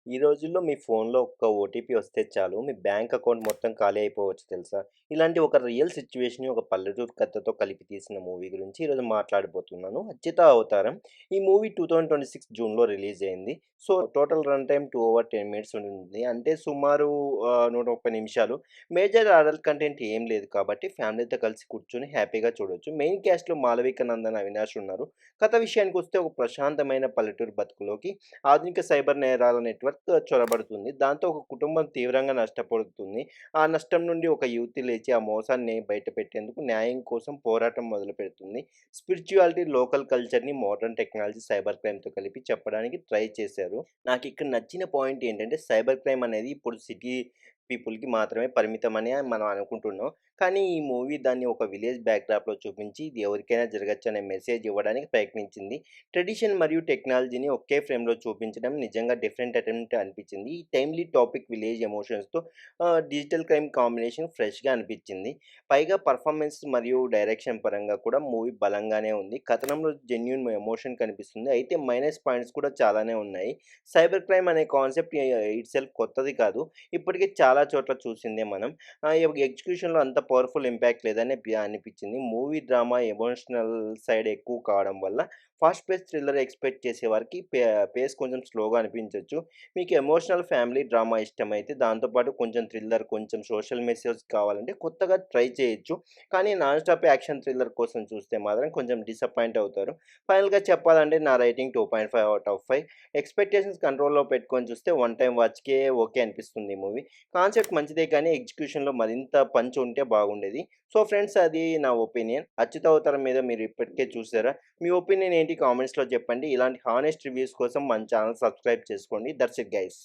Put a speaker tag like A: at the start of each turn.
A: ఈ రోజుల్లో మీ ఫోన్‌లో ఒక్క ఓటీపీ వస్తే చాలు, మీ బ్యాంక్ అకౌంట్ మొత్తం ఖాళీ అయిపోవచ్చు తెలుసా? ఇలాంటి ఒక రియల్ సిట్యుయేషన్‌ని ఒక పల్లెటూరు కథతో కలిపి తీసిన మూవీ గురించి ఈరోజు మాట్లాడబోతున్నాను. 'అచ్యుత అవతారం'. ఈ మూవీ 2026 జూన్‌లో రిలీజ్ అయింది. So, total run time 2 over 10 minutes ఉంటుంది. అంటే సుమారు 130 నిమిషాలు. మేజర్ అడల్ట్ కంటెంట్ ఏం లేదు కాబట్టి ఫ్యామిలీతో కలిసి కూర్చొని హ్యాపీగా చూడొచ్చు. మెయిన్ క్యాస్ట్‌లో మాళవిక నందన్, అవినాష్ ఉన్నారు. కథ విషయానికొస్తే ఒక ప్రశాంతమైన పల్లెటూరు బతుకులోకి ఆధునిక సైబర్ నేరాల నెట్వర్క్ చొరబడుతుంది. దాంతో ఒక కుటుంబం తీవ్రంగా నష్టపోతుంది. ఆ నష్టం నుండి ఒక యువతి లేచి ఆ మోసాన్ని బయటపెట్టేందుకు న్యాయం కోసం పోరాటం మొదలుపెడుతుంది. స్పిరిచ్యువాలిటీ, లోకల్ కల్చర్‌ని మోడర్న్ టెక్నాలజీ, సైబర్ క్రైమ్‌తో కలిపి చెప్పడానికి ట్రై చేశారు. నాకిక్కడ నచ్చిన పాయింట్ ఏంటంటే సైబర్ క్రైమ్ అనేది ఇప్పుడు సిటీ పీపుల్‌కి మాత్రమే పరిమితమని మనం అనుకుంటున్నాం. కానీ ఈ మూవీ దాన్ని ఒక విలేజ్ బ్యాక్‌డ్రాప్‌లో చూపించి ఇది ఎవరికైనా జరగొచ్చనే మెసేజ్ ఇవ్వడానికి ప్రయత్నించింది. ట్రెడిషన్ మరియు టెక్నాలజీని ఒకే ఫ్రేమ్‌లో చూపించడం నిజంగా డిఫరెంట్ అటెంప్ట్ అనిపించింది. ఈ టైమ్లీ టాపిక్ విలేజ్ ఎమోషన్స్‌తో డిజిటల్ క్రైమ్ కాంబినేషన్ ఫ్రెష్‌గా అనిపించింది. పైగా పెర్ఫార్మెన్స్ మరియు డైరెక్షన్ పరంగా కూడా మూవీ బలంగానే ఉంది. కథనంలో జెన్యూన్ ఎమోషన్ కనిపిస్తుంది. అయితే మైనస్ పాయింట్స్ కూడా చాలానే ఉన్నాయి. సైబర్ క్రైమ్ అనే కాన్సెప్ట్ ఇట్‌సెల్ఫ్ కొత్తది కాదు. ఇప్పటికే చాలా చోట్ల చూసిందే మనం. ఎగ్జిక్యూషన్‌లో అంత పవర్‌ఫుల్ ఇంపాక్ట్ లేదని అనిపించింది. మూవీ డ్రామా, ఎమోషనల్ సైడ్ ఎక్కువ కావడం వల్ల ఫాస్ట్ పేస్ థ్రిల్లర్ ఎక్స్‌పెక్ట్ చేసే వారికి పేస్ కొంచెం స్లోగా అనిపించొచ్చు. మీకు ఎమోషనల్ ఫ్యామిలీ డ్రామా ఇష్టమైతే దాంతో పాటు కొంచెం థ్రిల్లర్, కొంచెం సోషల్ మెసేజ్ కావాలంటే కొత్తగా ట్రై చేయొచ్చు. కానీ నాన్ స్టాప్ యాక్షన్ థ్రిల్లర్ కోసం చూస్తే మాత్రం కొంచెం డిసప్పాయింట్ అవుతారు. ఫైనల్‌గా చెప్పాలంటే నా రేటింగ్ 2.5 ఔట్ ఆఫ్ 5. ఎక్స్‌పెక్టేషన్స్ కంట్రోల్‌లో పెట్టుకొని చూస్తే వన్ టైమ్ వాచ్‌కే ఓకే అనిపిస్తుంది ఈ మూవీ. కాన్సెప్ట్ మంచిదే కానీ ఎగ్జిక్యూషన్‌లో మరింత పంచ్ ఉంటే బాగుండేది. సో ఫ్రెండ్స్, అది నా ఒపీనియన్. 'అచ్యుత అవతారం' మీద మీరు ఇప్పటికే చూసారా? మీ ఒపీనియన్ ఏంటి కామెంట్స్‌లో చెప్పండి. ఇలాంటి హానెస్ట్ రివ్యూస్ కోసం మన ఛానెల్ సబ్స్క్రైబ్ చేసుకోండి. That's it guys.